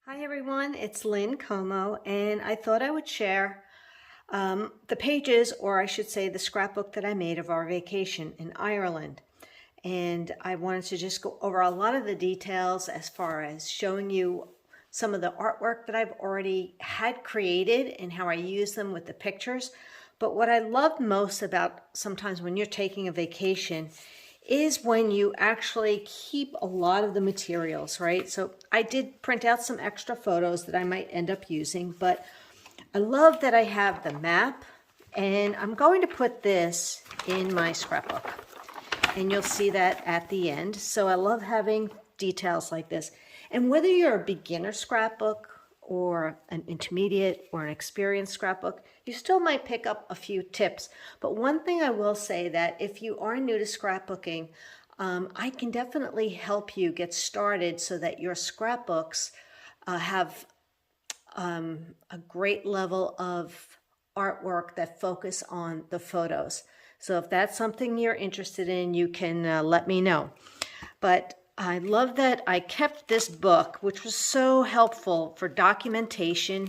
Hi everyone, it's Lynn Como, and I thought I would share the pages, or I should say the scrapbook that I made of our vacation in Ireland. And I wanted to just go over a lot of the details as far as showing you some of the artwork that I've already had created and how I use them with the pictures. But what I love most about sometimes when you're taking a vacation is when you actually keep a lot of the materials, right? So I did print out some extra photos that I might end up using, but I love that I have the map, and I'm going to put this in my scrapbook, and you'll see that at the end. So I love having details like this. And whether you're a beginner scrapbook or an intermediate or an experienced scrapbook, you still might pick up a few tips. But one thing I will say, that if you are new to scrapbooking, I can definitely help you get started so that your scrapbooks have a great level of artwork that focus on the photos. So if that's something you're interested in, you can let me know. But I love that I kept this book, which was so helpful for documentation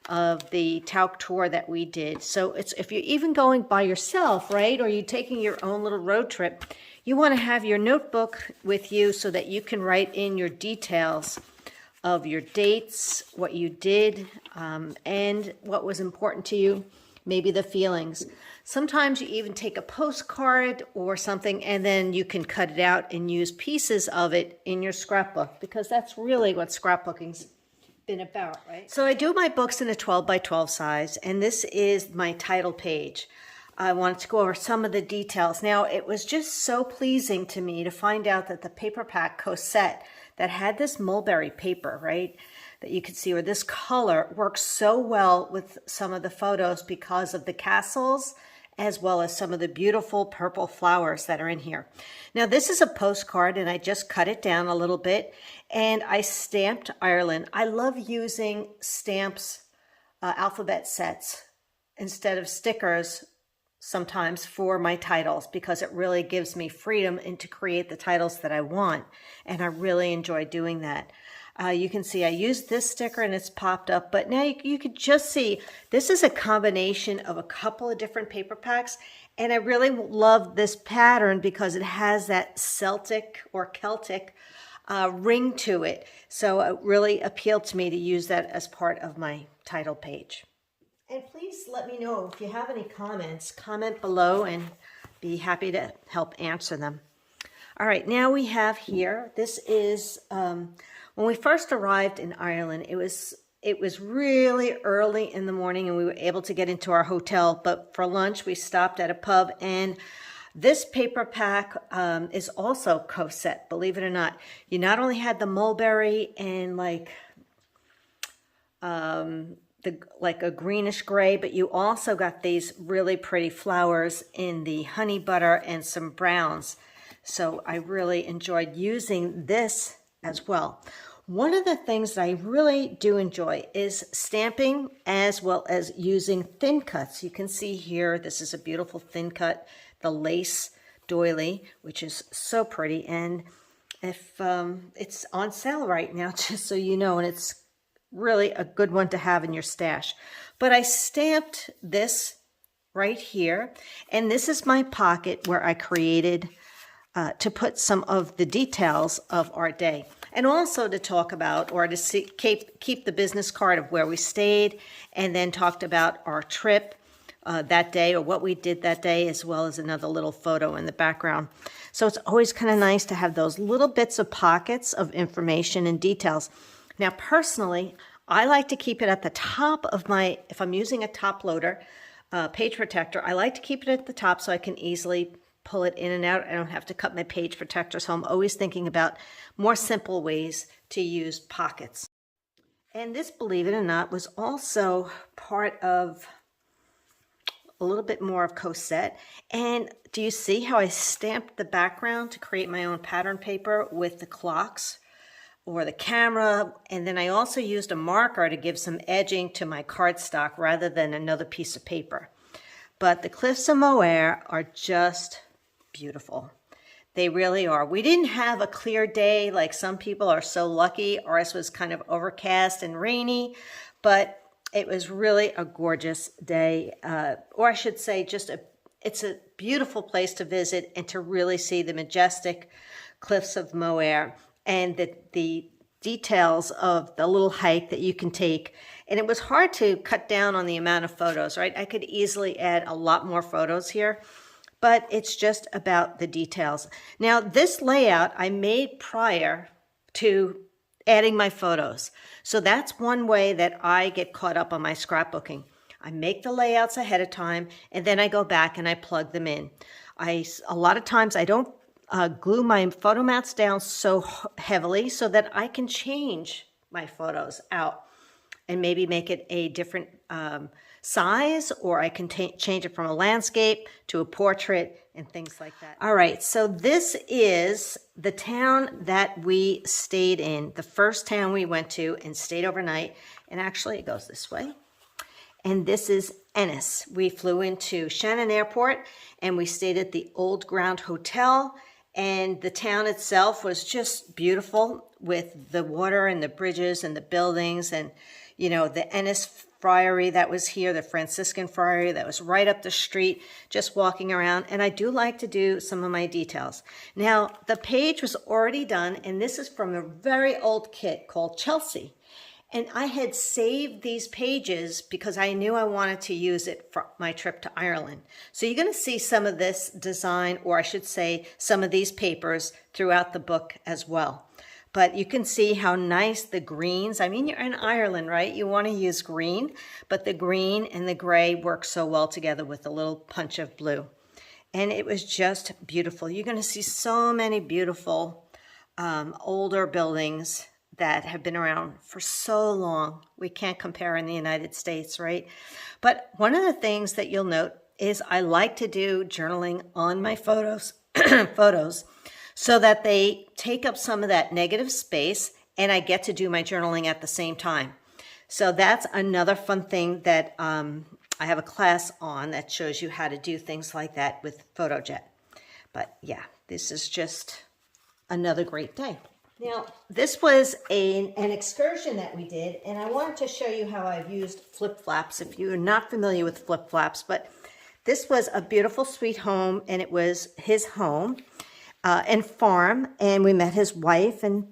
of the Tauk tour that we did. So it's, if you're even going by yourself, right, or you're taking your own little road trip, you want to have your notebook with you so that you can write in your details of your dates, what you did, and what was important to you, maybe the feelings. Sometimes you even take a postcard or something, and then you can cut it out and use pieces of it in your scrapbook, because that's really what scrapbooking's been about, right? So I do my books in a 12 by 12 size, and this is my title page. I wanted to go over some of the details. Now, it was just so pleasing to me to find out that the paperback Cosette that had this mulberry paper, right, that you could see, or this color, works so well with some of the photos because of the castles, as well as some of the beautiful purple flowers that are in here. Now, this is a postcard, and I just cut it down a little bit, and I stamped Ireland. I love using stamps, alphabet sets, instead of stickers sometimes for my titles, because it really gives me freedom and to create the titles that I want, and I really enjoy doing that. You can see I used this sticker and it's popped up, but now you could just see this is a combination of a couple of different paper packs, and I really love this pattern because it has that Celtic or Celtic ring to it. So it really appealed to me to use that as part of my title page. And please let me know if you have any comments. Comment below and be happy to help answer them. All right, now we have here, this is, when we first arrived in Ireland, it was really early in the morning and we were able to get into our hotel, but for lunch we stopped at a pub, and this paper pack is also Cosette, believe it or not. You not only had the mulberry and like a greenish gray, but you also got these really pretty flowers in the honey butter and some browns. So I really enjoyed using this as well. One of the things that I really do enjoy is stamping, as well as using thin cuts. You can see here, this is a beautiful thin cut, the lace doily, which is so pretty. And if it's on sale right now, just so you know, and it's really a good one to have in your stash. But I stamped this right here, and this is my pocket where I created to put some of the details of our day, and also to talk about, or to see, keep the business card of where we stayed, and then talked about our trip that day, or what we did that day, as well as another little photo in the background. So it's always kind of nice to have those little bits of pockets of information and details. Now, personally, I like to keep it at the top of my, if I'm using a top loader, page protector, I like to keep it at the top so I can easily pull it in and out. I don't have to cut my page protector, so I'm always thinking about more simple ways to use pockets. And this, believe it or not, was also part of a little bit more of Cosette. And do you see how I stamped the background to create my own pattern paper with the clocks or the camera? And then I also used a marker to give some edging to my cardstock rather than another piece of paper. But the Cliffs of Moher are just beautiful. They really are. We didn't have a clear day like some people are so lucky. Ours was kind of overcast and rainy, but it was really a gorgeous day. Or I should say it's a beautiful place to visit and to really see the majestic cliffs of Moher and the details of the little hike that you can take. And it was hard to cut down on the amount of photos, right? I could easily add a lot more photos here, but it's just about the details. Now, this layout I made prior to adding my photos. So that's one way that I get caught up on my scrapbooking. I make the layouts ahead of time, and then I go back and I plug them in. A lot of times I don't glue my photo mats down so heavily so that I can change my photos out and maybe make it a different size, or I can change it from a landscape to a portrait and things like that. All right, so this is the town that we stayed in, the first town we went to and stayed overnight. And actually it goes this way. And this is Ennis. We flew into Shannon Airport and we stayed at the Old Ground Hotel. And the town itself was just beautiful with the water and the bridges and the buildings and, you know, the Ennis Friary that was here, the Franciscan Friary that was right up the street, just walking around. And I do like to do some of my details. Now, the page was already done, and this is from a very old kit called Chelsea. And I had saved these pages because I knew I wanted to use it for my trip to Ireland. So you're going to see some of this design, or I should say some of these papers throughout the book as well. But you can see how nice the greens, I mean, you're in Ireland, right? You want to use green, but the green and the gray work so well together with a little punch of blue. And it was just beautiful. You're going to see so many beautiful older buildings that have been around for so long. We can't compare in the United States, right? But one of the things that you'll note is I like to do journaling on my photos, so that they take up some of that negative space and I get to do my journaling at the same time. So that's another fun thing that I have a class on that shows you how to do things like that with PhotoJet. But yeah, this is just another great day. Now, this was an excursion that we did, and I wanted to show you how I've used flip-flaps if you're not familiar with flip-flaps. But this was a beautiful sweet home, and it was his home and farm, and we met his wife, and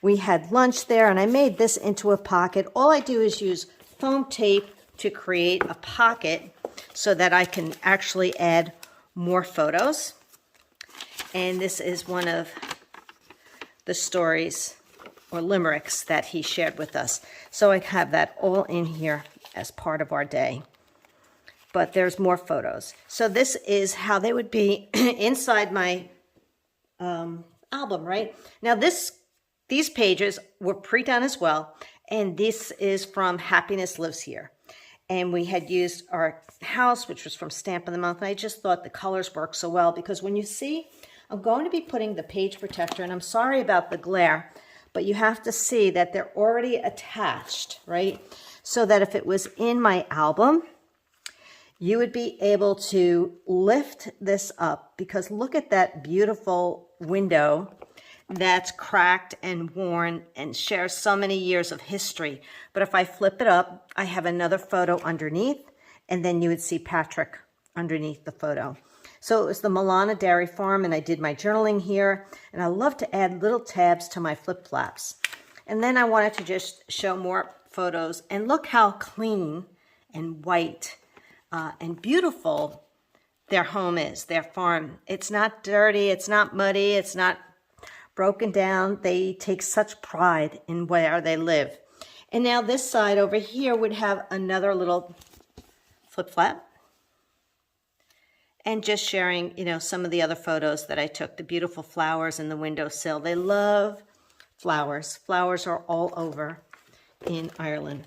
we had lunch there, and I made this into a pocket. All I do is use foam tape to create a pocket so that I can actually add more photos. And this is one of the stories or limericks that he shared with us. So I have that all in here as part of our day. But there's more photos. So this is how they would be inside my album, right? Now these pages were pre-done as well, and this is from Happiness Lives Here. And we had used our house, which was from Stamp of the Month, and I just thought the colors work so well because when you see, I'm going to be putting the page protector, and I'm sorry about the glare, but you have to see that they're already attached, right? So that if it was in my album, you would be able to lift this up, because look at that beautiful window that's cracked and worn and shares so many years of history. But if I flip it up, I have another photo underneath, and then you would see Patrick underneath the photo. So it was the Milana Dairy Farm, and I did my journaling here, and I love to add little tabs to my flip-flaps. And then I wanted to just show more photos, and look how clean and white and beautiful their home is, their farm. It's not dirty, it's not muddy, it's not broken down. They take such pride in where they live. And now this side over here would have another little flip-flap. And just sharing, you know, some of the other photos that I took, the beautiful flowers in the windowsill. They love flowers. Flowers are all over in Ireland.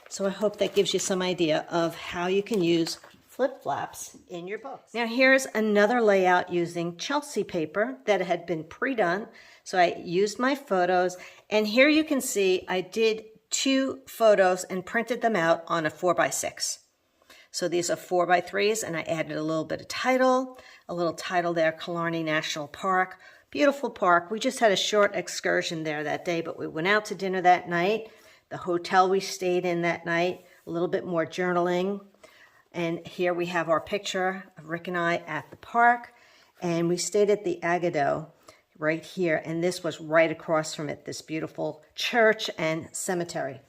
So I hope that gives you some idea of how you can use flip-flaps in your books. Now here's another layout using Chelsea paper that had been pre-done. So I used my photos, and here you can see I did 2 photos and printed them out on a 4x6. So these are 4x3s, and I added a little bit of title, a little title there, Killarney National Park. Beautiful park. We just had a short excursion there that day, but we went out to dinner that night. The hotel we stayed in that night, a little bit more journaling. And here we have our picture of Rick and I at the park. And we stayed at the Agado right here. And this was right across from it, this beautiful church and cemetery.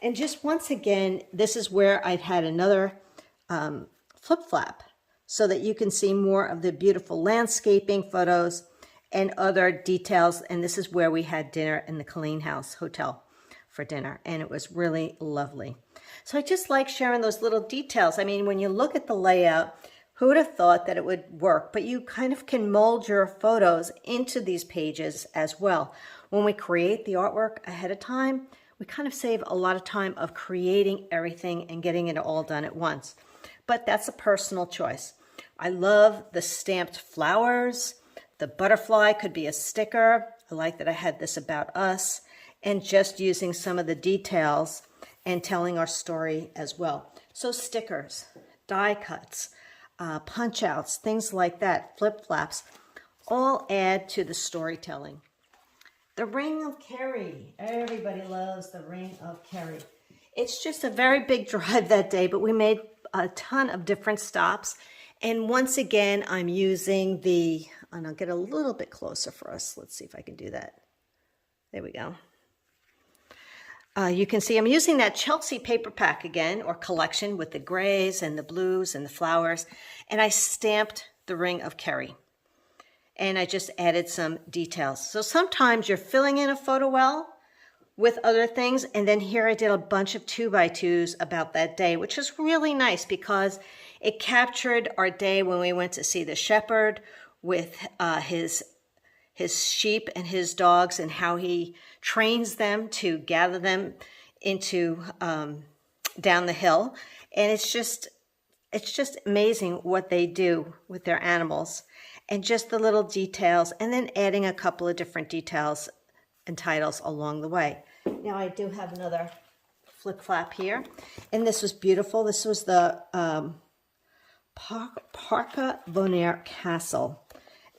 And just once again, this is where I've had another flip flap so that you can see more of the beautiful landscaping photos and other details. And this is where we had dinner in the Colleen House Hotel for dinner. And it was really lovely. So I just like sharing those little details. I mean, when you look at the layout, who would have thought that it would work? But you kind of can mold your photos into these pages as well. When we create the artwork ahead of time, we kind of save a lot of time of creating everything and getting it all done at once. But that's a personal choice. I love the stamped flowers. The butterfly could be a sticker. I like that I had this about us, and just using some of the details and telling our story as well. So stickers, die cuts, punch outs, things like that, flip flaps, all add to the storytelling. The Ring of Kerry. Everybody loves the Ring of Kerry. It's just a very big drive that day, but we made a ton of different stops. And once again, I'm using the, and I'll get a little bit closer for us. Let's see if I can do that. There we go. You can see I'm using that Chelsea paper pack again, or collection, with the grays and the blues and the flowers. And I stamped the Ring of Kerry. And I just added some details. So sometimes you're filling in a photo well with other things. And then here I did a bunch of 2x2s about that day, which is really nice because it captured our day when we went to see the shepherd with his sheep and his dogs, and how he trains them to gather them into down the hill. And it's just amazing what they do with their animals, and just the little details, and then adding a couple of different details and titles along the way. Now I do have another flip flap here, and this was beautiful. This was the Parca Bonaire Castle.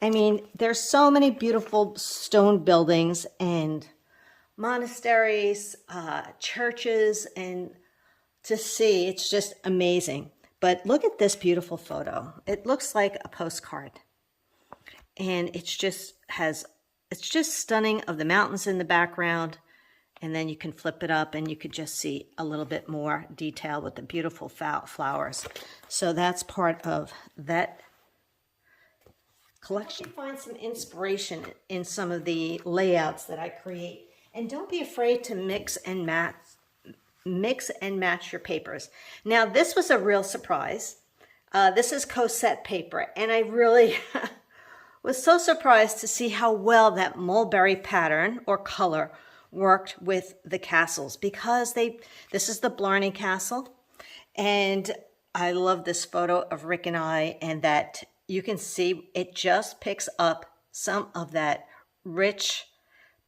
I mean, there's so many beautiful stone buildings and monasteries, churches, and to see, it's just amazing. But look at this beautiful photo. It looks like a postcard. And it's just stunning, of the mountains in the background. And then you can flip it up and you could just see a little bit more detail with the beautiful flowers. So that's part of that collection. Find some inspiration in some of the layouts that I create. And don't be afraid to mix and match your papers. Now this was a real surprise. This is Cosette paper, and I really was so surprised to see how well that mulberry pattern or color worked with the castles, because this is the Blarney Castle, and I love this photo of Rick and I, and that you can see it just picks up some of that rich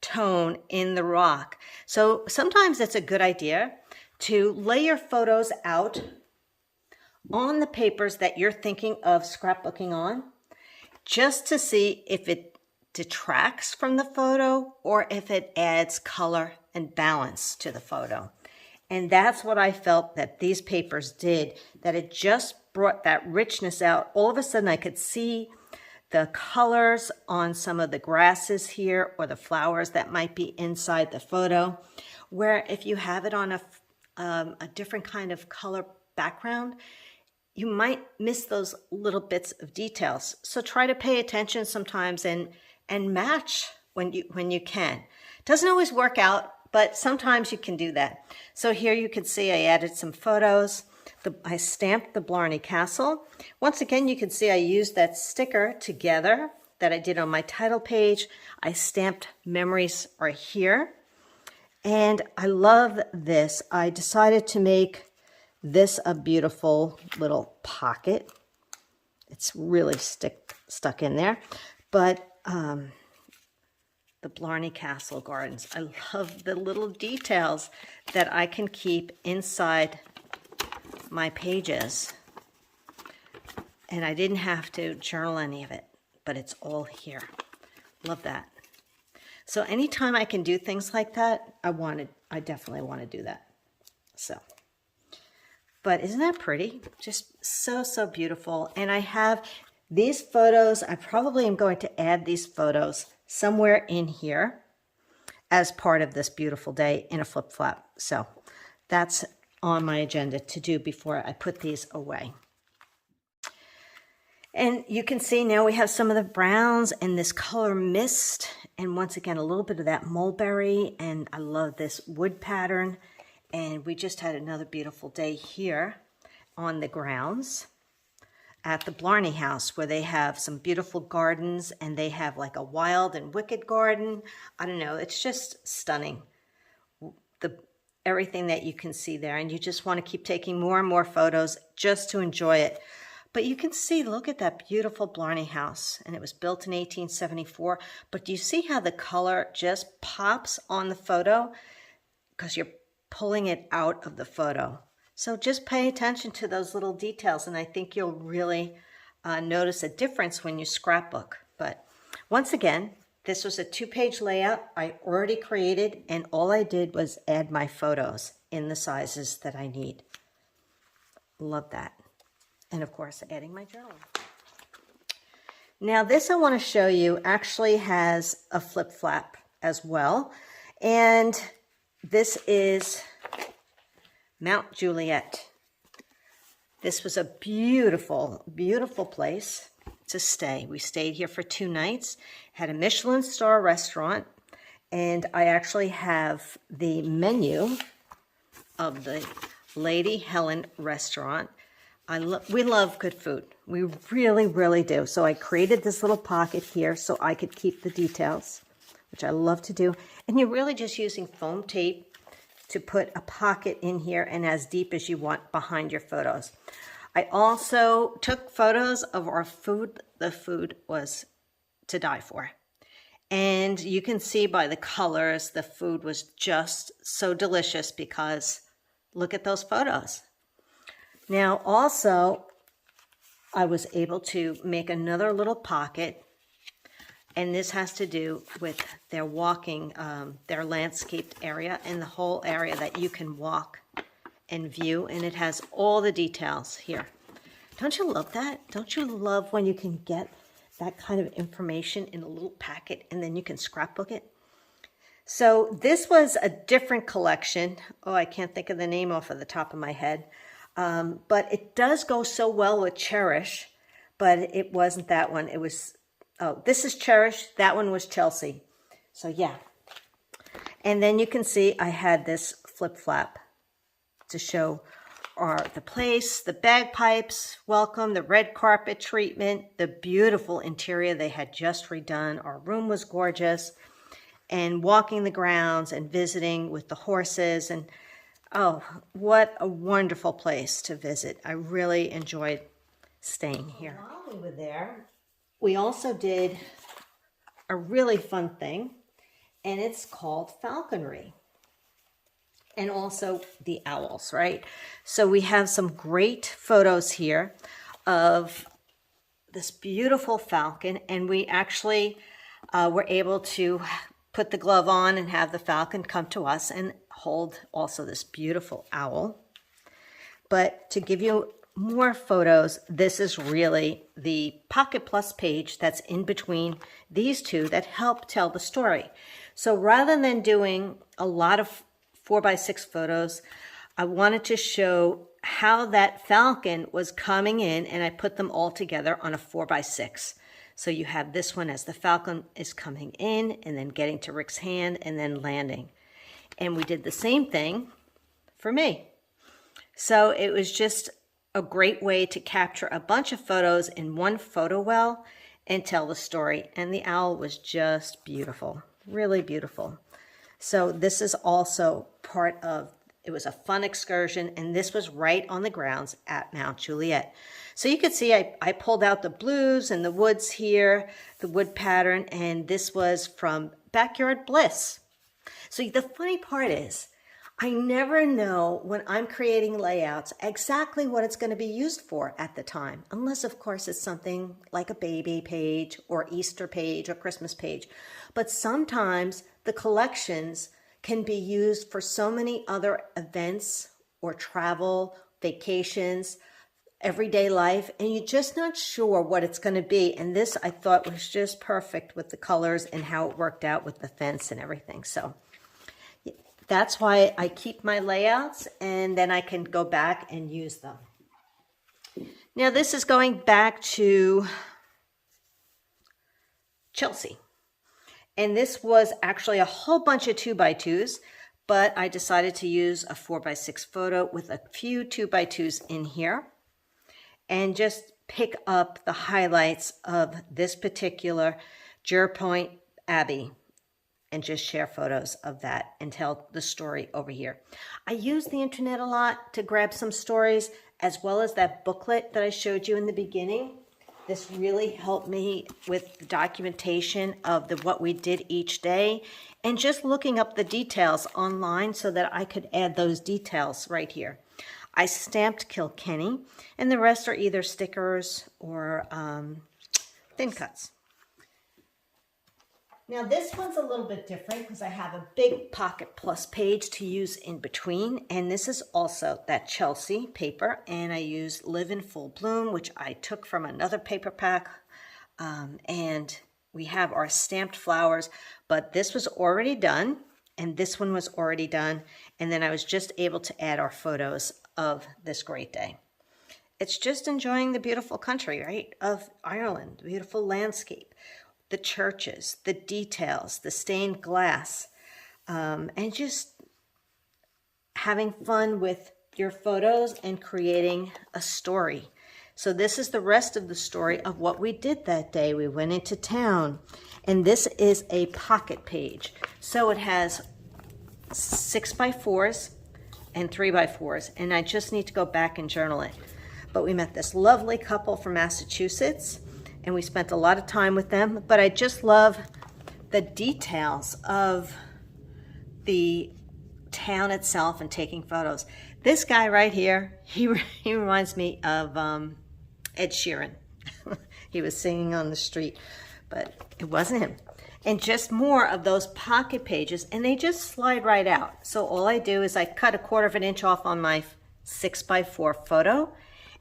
tone in the rock. So sometimes it's a good idea to lay your photos out on the papers that you're thinking of scrapbooking on, just to see if it detracts from the photo or if it adds color and balance to the photo. And that's what I felt that these papers did, that it just brought that richness out. All of a sudden I could see the colors on some of the grasses here, or the flowers that might be inside the photo, where if you have it on a different kind of color background, you might miss those little bits of details. So try to pay attention sometimes and match when you can. Doesn't always work out, but sometimes you can do that. So here you can see I added some photos. I stamped the Blarney Castle. Once again, you can see I used that sticker together that I did on my title page. I stamped memories right here. And I love this. I decided to make this a beautiful little pocket. It's really stuck in there. But the Blarney Castle Gardens. I love the little details that I can keep inside my pages. And I didn't have to journal any of it, but it's all here. Love that. So anytime I can do things like that, I definitely want to do that. So, but isn't that pretty? Just so, so beautiful. And I have these photos. I probably am going to add these photos somewhere in here as part of this beautiful day in a flip flap. So that's on my agenda to do before I put these away. And you can see now we have some of the browns and this color mist. And once again, a little bit of that mulberry. And I love this wood pattern. And we just had another beautiful day here on the grounds at the Blarney House, where they have some beautiful gardens and they have like a wild and wicked garden. I don't know, it's just stunning. Everything that you can see there. And you just want to keep taking more and more photos just to enjoy it. But you can see, look at that beautiful Blarney House. And it was built in 1874. But do you see how the color just pops on the photo? Because you're pulling it out of the photo. So just pay attention to those little details. And I think you'll really notice a difference when you scrapbook. But once again, this was a 2-page layout I already created. And all I did was add my photos in the sizes that I need. Love that. And of course, adding my journal. Now this I want to show you actually has a flip flap as well. And this is Mount Juliet. This was a beautiful, beautiful place to stay. We stayed here for 2 nights, had a Michelin star restaurant, and I actually have the menu of the Lady Helen restaurant. We love good food. We really, really do. So I created this little pocket here so I could keep the details, which I love to do. And you're really just using foam tape to put a pocket in here and as deep as you want behind your photos. I also took photos of our food. The food was to die for. And you can see by the colors, the food was just so delicious because look at those photos. Now, also, I was able to make another little pocket, and this has to do with their walking, their landscaped area, and the whole area that you can walk and view, and it has all the details here. Don't you love that? Don't you love when you can get that kind of information in a little packet, and then you can scrapbook it? So this was a different collection. Oh, I can't think of the name off of the top of my head. But it does go so well with Cherish, but it wasn't that one. It was, oh, this is Cherish. That one was Chelsea. So yeah. And then you can see I had this flip flap to show the place, the bagpipes, welcome, the red carpet treatment, the beautiful interior they had just redone. Our room was gorgeous, and walking the grounds and visiting with the horses, and oh, what a wonderful place to visit. I really enjoyed staying here. While we were there, we also did a really fun thing, and it's called falconry. And also the owls, right? So we have some great photos here of this beautiful falcon, and we actually were able to put the glove on and have the falcon come to us and hold also this beautiful owl. But to give you more photos, this is really the Pocket Plus page that's in between these two that help tell the story. So rather than doing a lot of 4x6 photos, I wanted to show how that falcon was coming in, and I put them all together on a 4x6. So you have this one as the falcon is coming in and then getting to Rick's hand and then landing. And we did the same thing for me. So it was just a great way to capture a bunch of photos in one photo well and tell the story. And the owl was just beautiful, really beautiful. So this is also part of, it was a fun excursion, and this was right on the grounds at Mount Juliet. So you can see I pulled out the blues and the woods here, the wood pattern, and this was from Backyard Bliss. So the funny part is, I never know when I'm creating layouts exactly what it's going to be used for at the time, unless of course it's something like a baby page or Easter page or Christmas page. But sometimes the collections can be used for so many other events or travel, vacations, everyday life, and you're just not sure what it's going to be. And this I thought was just perfect with the colors and how it worked out with the fence and everything. So that's why I keep my layouts, and then I can go back and use them. Now this is going back to Chelsea. And this was actually a whole bunch of 2x2s, but I decided to use a 4x6 photo with a few 2x2s in here and just pick up the highlights of this particular Jerpoint Abbey and just share photos of that and tell the story over here. I use the internet a lot to grab some stories, as well as that booklet that I showed you in the beginning. This really helped me with the documentation of what we did each day and just looking up the details online so that I could add those details right here. I stamped Kilkenny, and the rest are either stickers or thin cuts. Now this one's a little bit different because I have a big Pocket Plus page to use in between, and this is also that Chelsea paper, and I used Live in Full Bloom, which I took from another paper pack, and we have our stamped flowers, but this was already done, and this one was already done, and then I was just able to add our photos of this great day. It's just enjoying the beautiful country, right, of Ireland, the beautiful landscape, the churches, the details, the stained glass, and just having fun with your photos and creating a story. So this is the rest of the story of what we did that day. We went into town, and this is a pocket page. So it has 6x4s and 3x4s, and I just need to go back and journal it. But we met this lovely couple from Massachusetts, and we spent a lot of time with them, but I just love the details of the town itself and taking photos. This guy right here, he reminds me of Ed Sheeran. He was singing on the street, but it wasn't him. And just more of those pocket pages, and they just slide right out. So all I do is I cut 1/4 of an inch off on my 6x4 photo,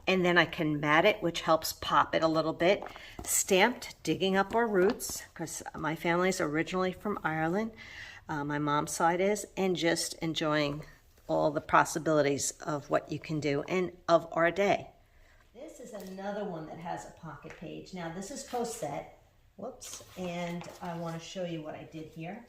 and then I can mat it, which helps pop it a little bit. Stamped Digging Up Our Roots, because my family is originally from Ireland. My mom's side is, and just enjoying all the possibilities of what you can do and of our day. This is another one that has a pocket page. Now this is Cosette. Whoops, and I want to show you what I did here.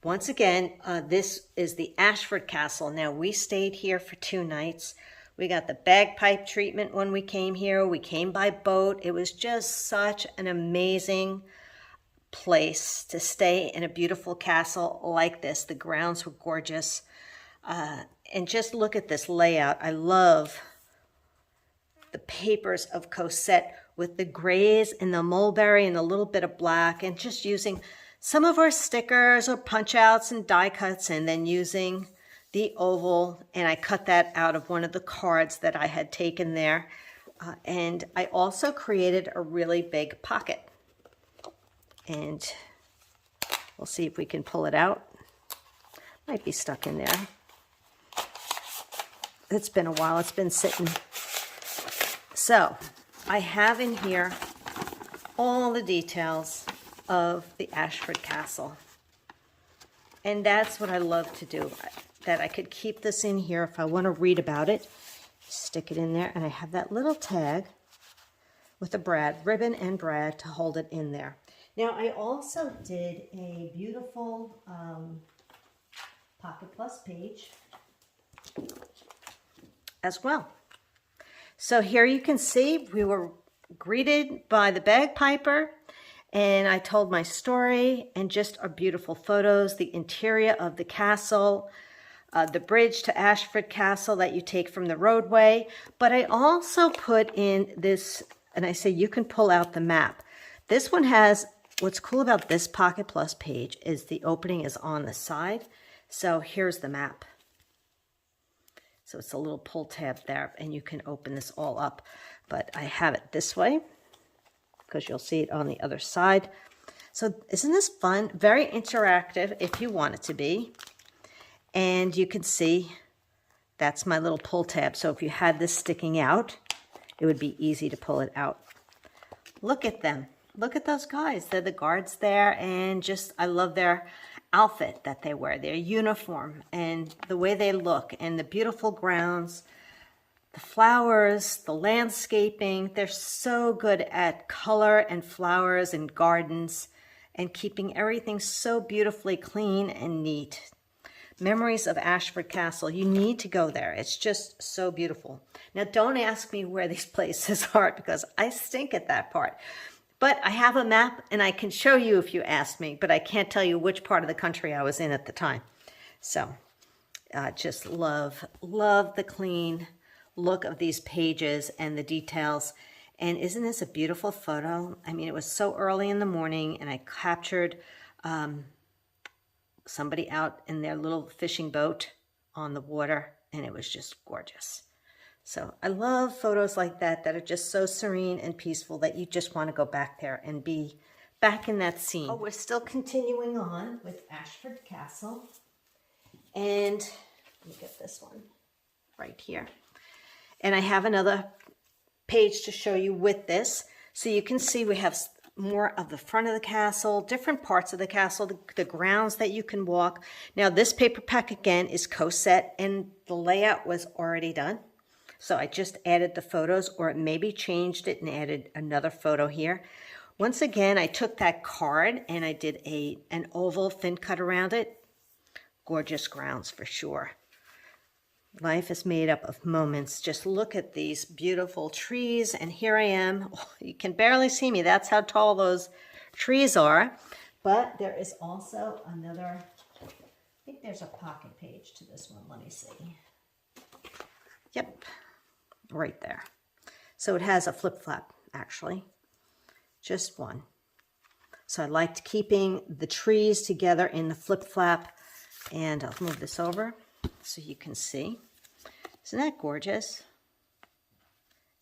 Once again, this is the Ashford Castle. Now, we stayed here for 2 nights. We got the bagpipe treatment when we came here. We came by boat. It was just such an amazing place to stay in a beautiful castle like this. The grounds were gorgeous. And just look at this layout. I love the papers of Cosette with the grays and the mulberry and a little bit of black, and just using some of our stickers or punch outs and die cuts, and then using the oval, and I cut that out of one of the cards that I had taken there. And I also created a really big pocket, and we'll see if we can pull it out. Might be stuck in there. It's been a while, it's been sitting. So I have in here all the details of the Ashford Castle. And that's what I love to do, that I could keep this in here if I want to read about it. Stick it in there, and I have that little tag with a brad, ribbon and brad to hold it in there. Now I also did a beautiful Pocket Plus page as well. So here you can see we were greeted by the bagpiper, and I told my story and just our beautiful photos, the interior of the castle, the bridge to Ashford Castle that you take from the roadway. But I also put in this, and I say you can pull out the map. This one has what's cool about this Pocket Plus page is the opening is on the side. So here's the map. So it's a little pull tab there, and you can open this all up. But I have it this way because you'll see it on the other side. So isn't this fun? Very interactive if you want it to be. And you can see that's my little pull tab. So if you had this sticking out, it would be easy to pull it out. Look at them. Look at those guys. They're the guards there, and just I love their outfit that they wear, their uniform, and the way they look, and the beautiful grounds, the flowers, the landscaping. They're so good at color and flowers and gardens and keeping everything so beautifully clean and neat. Memories of Ashford Castle. You need to go there. It's just so beautiful. Now, don't ask me where these places are because I stink at that part. But I have a map and I can show you if you ask me, but I can't tell you which part of the country I was in at the time. So just love the clean look of these pages and the details. And isn't this a beautiful photo? I mean, it was so early in the morning and I captured somebody out in their little fishing boat on the water, and it was just gorgeous. So I love photos like that are just so serene and peaceful that you just want to go back there and be back in that scene. Oh, we're still continuing on with Ashford Castle. And let me get this one right here. And I have another page to show you with this. So you can see we have more of the front of the castle, different parts of the castle, the grounds that you can walk. Now this paper pack again is co-set and the layout was already done. So I just added the photos, or maybe changed it and added another photo here. Once again, I took that card and I did an oval thin cut around it. Gorgeous grounds for sure. Life is made up of moments. Just look at these beautiful trees, and here I am. Oh, you can barely see me. That's how tall those trees are. But there is also another, I think there's a pocket page to this one. Let me see. Yep, right there. So it has a flip-flap, actually. Just one. So I liked keeping the trees together in the flip-flap. And I'll move this over so you can see. Isn't that gorgeous?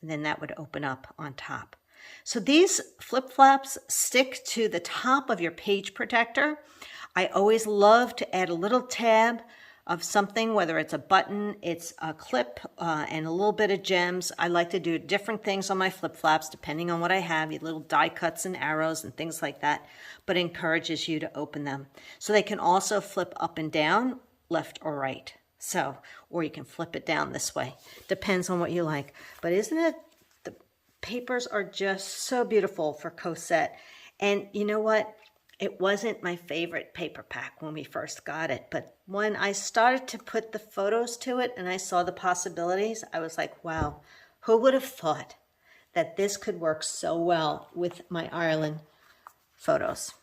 And then that would open up on top. So these flip-flaps stick to the top of your page protector. I always love to add a little tab of something, whether it's a button, it's a clip, and a little bit of gems. I like to do different things on my flip-flaps depending on what I have, little die cuts and arrows and things like that, but encourages you to open them. So they can also flip up and down, left or right. So, or you can flip it down this way. Depends on what you like. But isn't it, the papers are just so beautiful for co-set. And you know what? It wasn't my favorite paper pack when we first got it, but when I started to put the photos to it and I saw the possibilities, I was like, wow, who would have thought that this could work so well with my Ireland photos?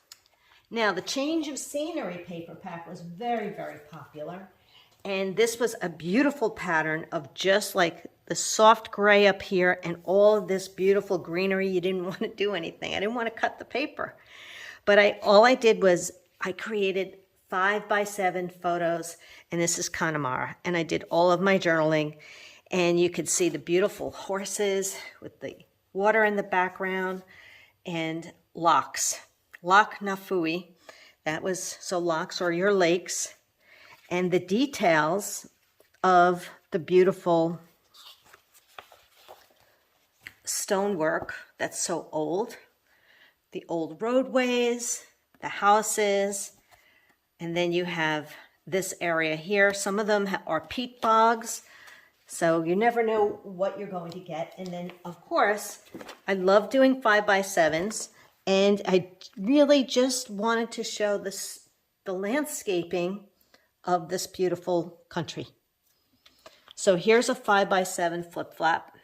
Now, the change of scenery paper pack was very, very popular. And this was a beautiful pattern of just like the soft gray up here and all of this beautiful greenery. You didn't want to do anything. I didn't want to cut the paper. But all I did was I created 5x7 photos, and this is Connemara, and I did all of my journaling, and you could see the beautiful horses with the water in the background, and lochs, Loch Nafui, that was, so lochs are your lakes, and the details of the beautiful stonework that's so old. The old roadways, the houses, and then you have this area here. Some of them are peat bogs, so you never know what you're going to get. And then, of course, I love doing 5x7s, and I really just wanted to show the landscaping of this beautiful country. So here's a 5x7 flip-flap,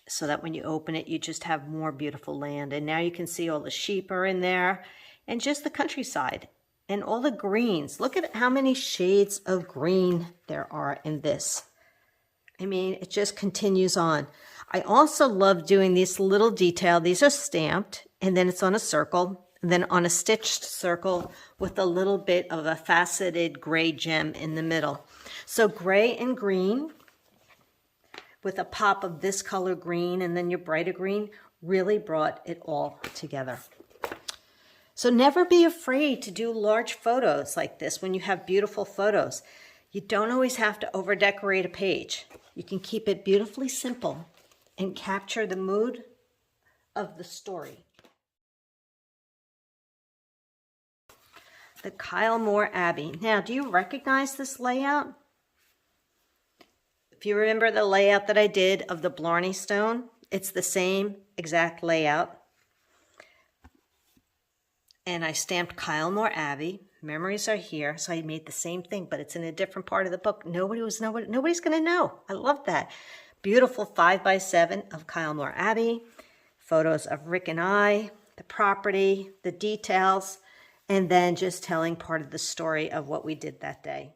so that when you open it, you just have more beautiful land. And now you can see all the sheep are in there and just the countryside and all the greens. Look at how many shades of green there are in this. I mean, it just continues on. I also love doing this little detail. These are stamped, and then it's on a circle, and then on a stitched circle with a little bit of a faceted gray gem in the middle. So gray and green with a pop of this color green and then your brighter green really brought it all together. So never be afraid to do large photos like this when you have beautiful photos. You don't always have to over-decorate a page. You can keep it beautifully simple and capture the mood of the story. The Kylemore Abbey. Now, do you recognize this layout? If you remember the layout that I did of the Blarney Stone, it's the same exact layout. And I stamped Kylemore Abbey. Memories are here, so I made the same thing, but it's in a different part of the book. Nobody's going to know. I love that. Beautiful 5x7 of Kylemore Abbey. Photos of Rick and I, the property, the details, and then just telling part of the story of what we did that day.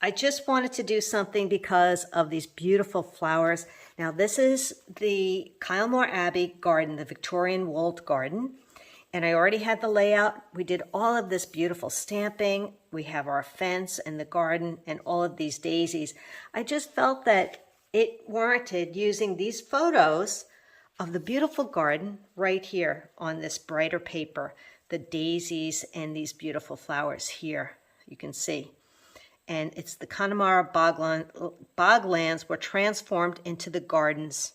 I just wanted to do something because of these beautiful flowers. Now, this is the Kylemore Abbey garden, the Victorian walled garden. And I already had the layout. We did all of this beautiful stamping. We have our fence and the garden and all of these daisies. I just felt that it warranted using these photos of the beautiful garden right here on this brighter paper. The daisies and these beautiful flowers here, you can see. And it's the Connemara boglands were transformed into the gardens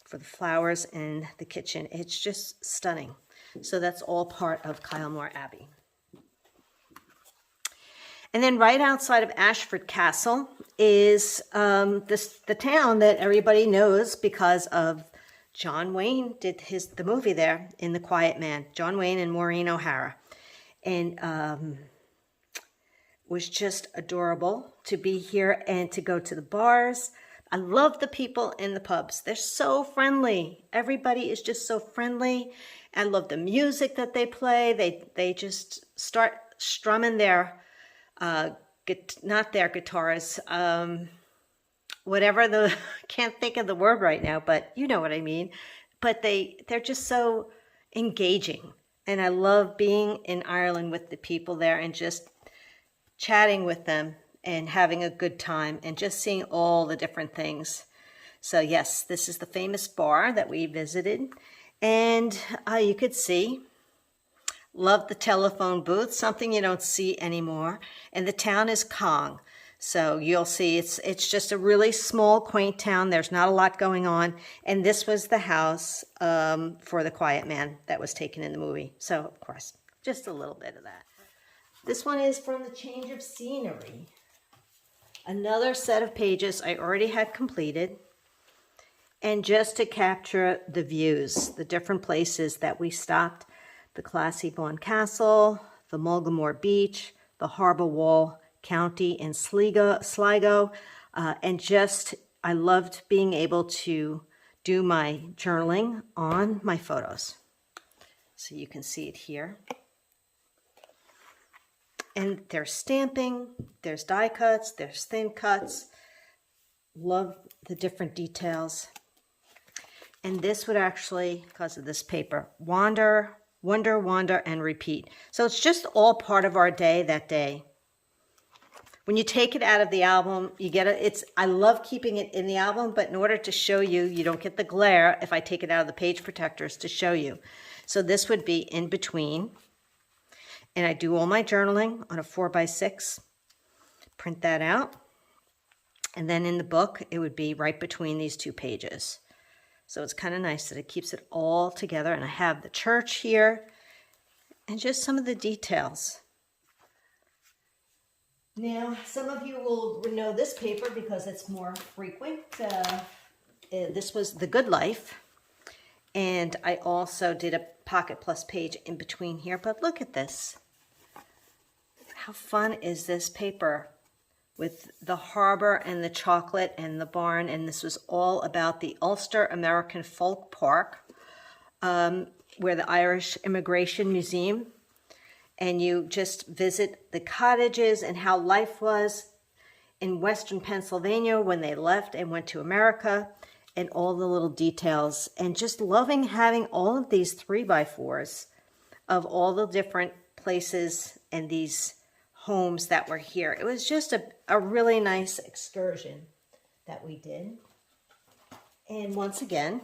for the flowers in the kitchen. It's just stunning. So that's all part of Kylemore Abbey. And then right outside of Ashford Castle is the town that everybody knows because of John Wayne did the movie there in The Quiet Man. John Wayne and Maureen O'Hara. And was just adorable to be here and to go to the bars. I love the people in the pubs. They're so friendly. Everybody is just so friendly. I love the music that they play. They just start strumming their, not their guitars, whatever the, can't think of the word right now, but you know what I mean. But they're just so engaging. And I love being in Ireland with the people there and just chatting with them and having a good time and just seeing all the different things. So yes, this is the famous bar that we visited. And you could see, love the telephone booth, something you don't see anymore. And the town is Cong. So you'll see it's just a really small, quaint town. There's not a lot going on. And this was the house for the Quiet Man that was taken in the movie. So, of course, just a little bit of that. This one is from the Change of Scenery. Another set of pages I already had completed. And just to capture the views, the different places that we stopped, the Classy-Bawn Castle, the Mulgamore Beach, the Harbour Wall County in Sligo, and just, I loved being able to do my journaling on my photos. So you can see it here. And there's stamping, there's die cuts, there's thin cuts. Love the different details. And this would actually, because of this paper, wander, and repeat. So it's just all part of our day that day. When you take it out of the album, you get it. I love keeping it in the album, but in order to show you, you don't get the glare if I take it out of the page protectors to show you. So this would be in between. And I do all my journaling on a 4x6. Print that out. And then in the book, it would be right between these two pages. So it's kind of nice that it keeps it all together. And I have the church here and just some of the details. Now, some of you will know this paper because it's more frequent. This was The Good Life. And I also did a Pocket Plus page in between here. But look at this. How fun is this paper? With the harbor and the chocolate and the barn, and this was all about the Ulster American Folk Park, where the Irish Immigration Museum, and you just visit the cottages and how life was in Western Pennsylvania when they left and went to America, and all the little details, and just loving having all of these 3x4s of all the different places and these homes that were here. It was just a really nice excursion that we did. And once again,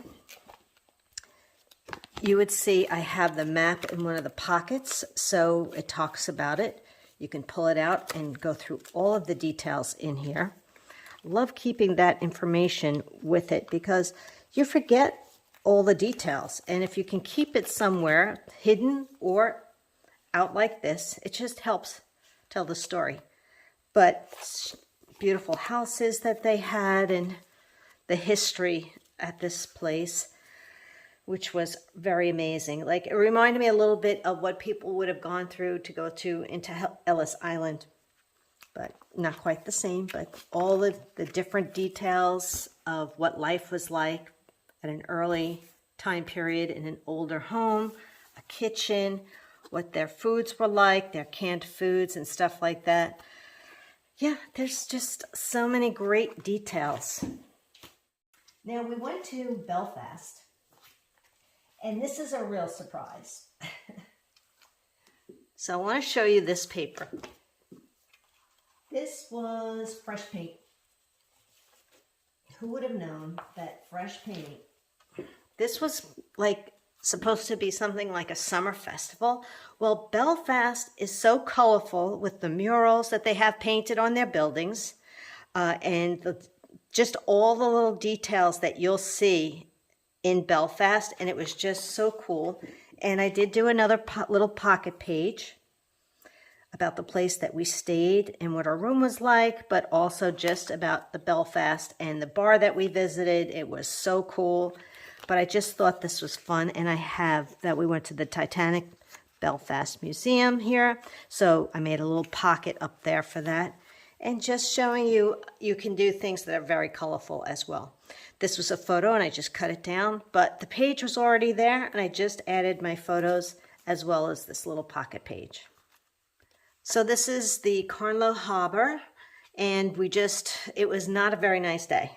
you would see I have the map in one of the pockets, so it talks about it. You can pull it out and go through all of the details in here. Love keeping that information with it because you forget all the details. And if you can keep it somewhere hidden or out like this, it just helps tell the story. But beautiful houses that they had and the history at this place, which was very amazing. Like, it reminded me a little bit of what people would have gone through to go into Ellis Island, but not quite the same. But all of the different details of what life was like at an early time period in an older home, a kitchen, what their foods were like, their canned foods and stuff like that. Yeah, there's just so many great details. Now, we went to Belfast, and this is a real surprise. So I want to show you this paper. This was fresh paint. Who would have known that fresh paint? This was like supposed to be something like a summer festival. Well, Belfast is so colorful with the murals that they have painted on their buildings, and just all the little details that you'll see in Belfast, and it was just so cool. And I did do another little pocket page about the place that we stayed and what our room was like, but also just about the Belfast and the bar that we visited. It was so cool. But I just thought this was fun, and I have that we went to the Titanic Belfast Museum here, so I made a little pocket up there for that, and just showing you, you can do things that are very colorful as well. This was a photo, and I just cut it down, but the page was already there, and I just added my photos as well as this little pocket page. So this is the Carnlow Harbor, and it was not a very nice day,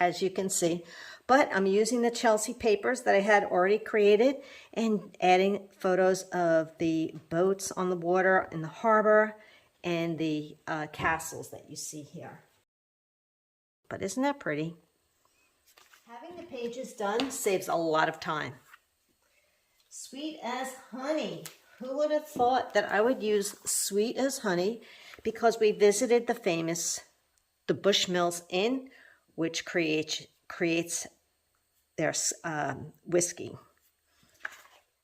as you can see. But I'm using the Chelsea papers that I had already created and adding photos of the boats on the water in the harbor and the castles that you see here. But isn't that pretty? Having the pages done saves a lot of time. Sweet as honey. Who would have thought that I would use Sweet as Honey? Because we visited the Bushmills Inn, which creates their whiskey.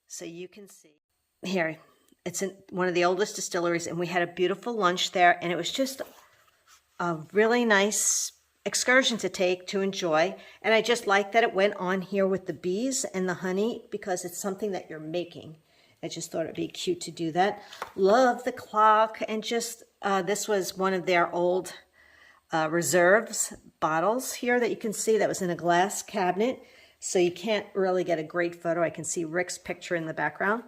So you can see here, it's in one of the oldest distilleries, and we had a beautiful lunch there, and it was just a really nice excursion to enjoy. And I just like that it went on here with the bees and the honey, because it's something that you're making. I just thought it'd be cute to do that. Love the clock, and just this was one of their old reserves bottles here that you can see that was in a glass cabinet. So you can't really get a great photo. I can see Rick's picture in the background,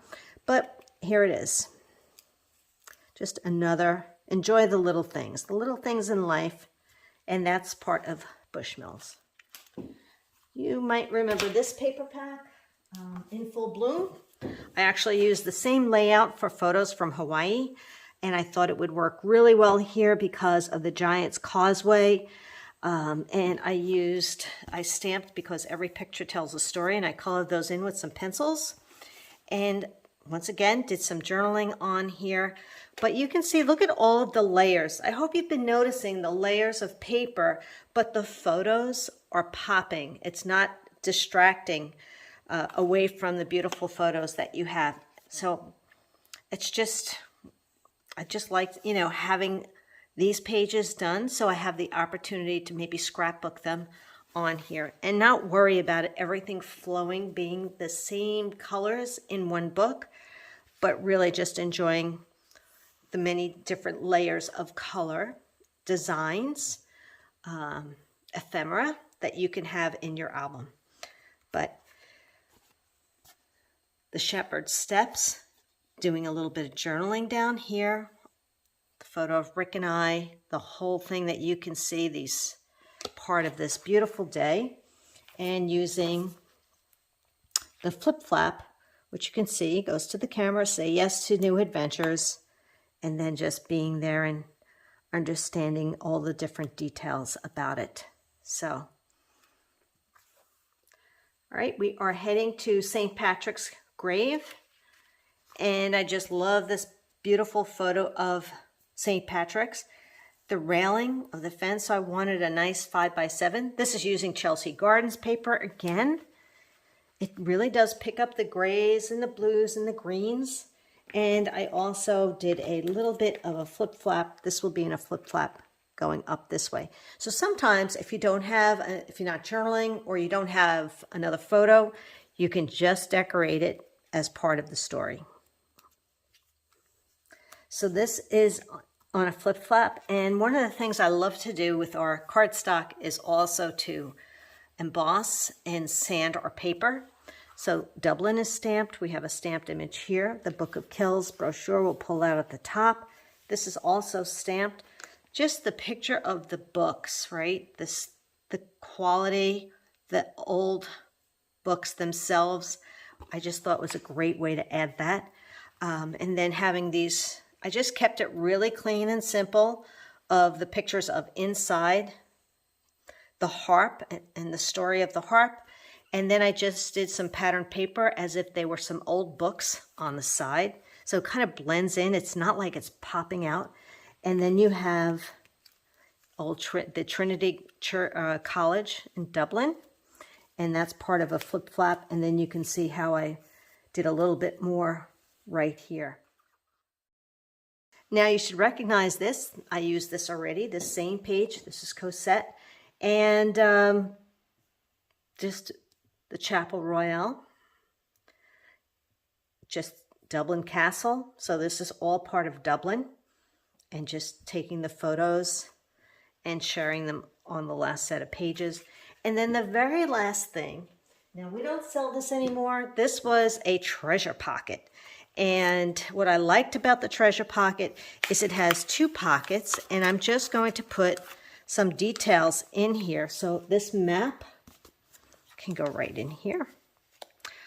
but here it is. Just another, enjoy the little things in life, and that's part of Bushmills. You might remember this paper pack, In Full Bloom. I actually used the same layout for photos from Hawaii, and I thought it would work really well here because of the Giant's Causeway. And I stamped, because every picture tells a story, and I colored those in with some pencils. And once again, did some journaling on here. But you can see, look at all of the layers. I hope you've been noticing the layers of paper, but the photos are popping. It's not distracting away from the beautiful photos that you have. So it's just, I just like, having these pages done, so I have the opportunity to maybe scrapbook them on here and not worry about everything flowing, being the same colors in one book, but really just enjoying the many different layers of color, designs, ephemera that you can have in your album. But the Shepherd's Steps, doing a little bit of journaling down here. Photo of Rick and I, the whole thing that you can see, these part of this beautiful day. and using the flip flap, which you can see goes to the camera, say yes to new adventures, and then just being there and understanding all the different details about it. So, all right, we are heading to St. Patrick's grave, and I just love this beautiful photo of St. Patrick's. The railing of the fence, so I wanted a nice 5x7. This is using Chelsea Gardens paper again. It really does pick up the grays and the blues and the greens. And I also did a little bit of a flip flap. This will be in a flip flap going up this way. So sometimes if you don't have, if you're not journaling or you don't have another photo, you can just decorate it as part of the story. So this is on a flip flap, and one of the things I love to do with our cardstock is also to emboss and sand our paper. So Dublin is stamped. We have a stamped image here. The Book of Kells brochure will pull out at the top. This is also stamped. Just the picture of the books, right? The quality, the old books themselves. I just thought was a great way to add that. And then having these, I just kept it really clean and simple of the pictures of inside the harp and the story of the harp. And then I just did some patterned paper as if they were some old books on the side. So it kind of blends in. It's not like it's popping out. And then you have the Trinity College in Dublin. And that's part of a flip flap. And then you can see how I did a little bit more right here. Now you should recognize this. I used this already, this same page. This is Cosette. And just the Chapel Royale. Just Dublin Castle. So this is all part of Dublin. And just taking the photos and sharing them on the last set of pages. And then the very last thing, now we don't sell this anymore. This was a treasure pocket. And what I liked about the treasure pocket is it has two pockets, and I'm just going to put some details in here. So this map can go right in here.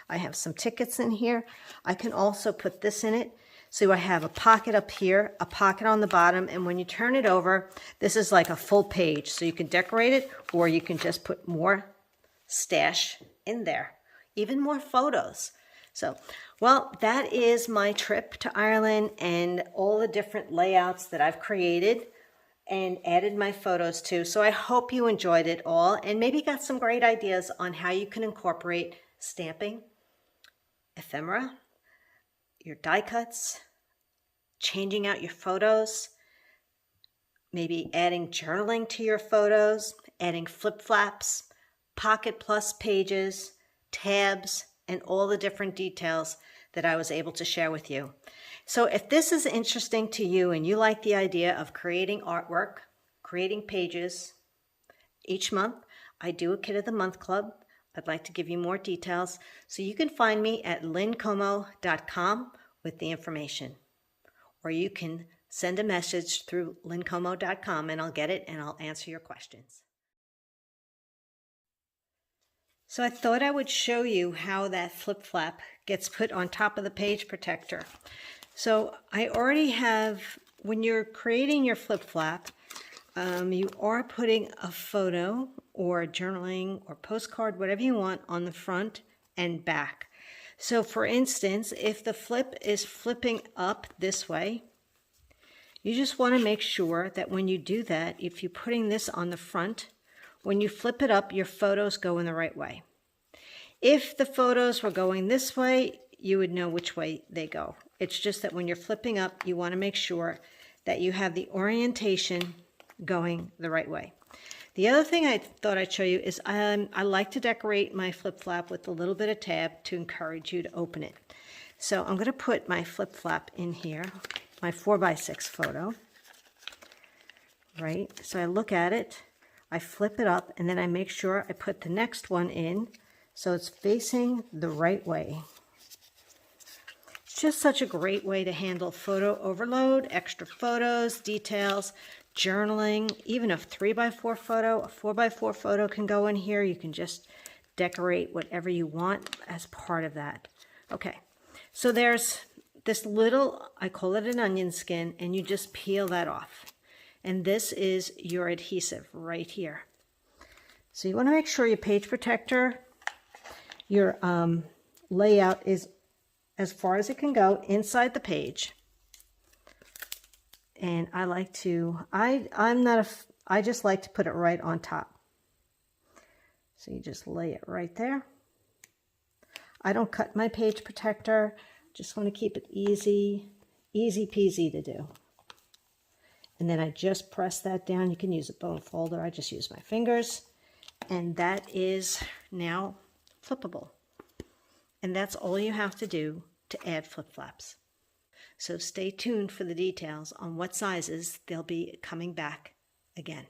I have some tickets in here. I can also put this in it. So I have a pocket up here, a pocket on the bottom, and when you turn it over, this is like a full page. So you can decorate it, or you can just put more stash in there, even more photos. So, well, that is my trip to Ireland and all the different layouts that I've created and added my photos to. So I hope you enjoyed it all and maybe got some great ideas on how you can incorporate stamping, ephemera, your die cuts, changing out your photos, maybe adding journaling to your photos, adding flip flaps, pocket plus pages, tabs, and all the different details that I was able to share with you. So if this is interesting to you and you like the idea of creating artwork, creating pages each month, I do a Kit of the Month Club. I'd like to give you more details. So you can find me at lynncomo.com with the information. Or you can send a message through lynncomo.com and I'll get it and I'll answer your questions. So I thought I would show you how that flip flap gets put on top of the page protector. So I already have, when you're creating your flip flap, you are putting a photo or journaling or postcard, whatever you want, on the front and back. So for instance, if the flip is flipping up this way, you just want to make sure that when you do that, if you're putting this on the front, when you flip it up, your photos go in the right way. If the photos were going this way, you would know which way they go. It's just that when you're flipping up, you want to make sure that you have the orientation going the right way. The other thing I thought I'd show you is I like to decorate my flip flap with a little bit of tab to encourage you to open it. So I'm going to put my flip flap in here, my 4x6 photo, right? So I look at it, I flip it up, and then I make sure I put the next one in so it's facing the right way. It's just such a great way to handle photo overload, extra photos, details, journaling, even a 3x4 photo, a 4x4 photo can go in here. You can just decorate whatever you want as part of that. Okay, so there's this little, I call it an onion skin, and you just peel that off. And this is your adhesive right here. So you want to make sure your page protector, your layout is as far as it can go inside the page. And I like to, I just like to put it right on top. So you just lay it right there. I don't cut my page protector. Just want to keep it easy peasy to do. And then I just press that down. You can use a bone folder. I just use my fingers. And that is now flippable. And that's all you have to do to add flip flaps. So stay tuned for the details on what sizes they'll be coming back again.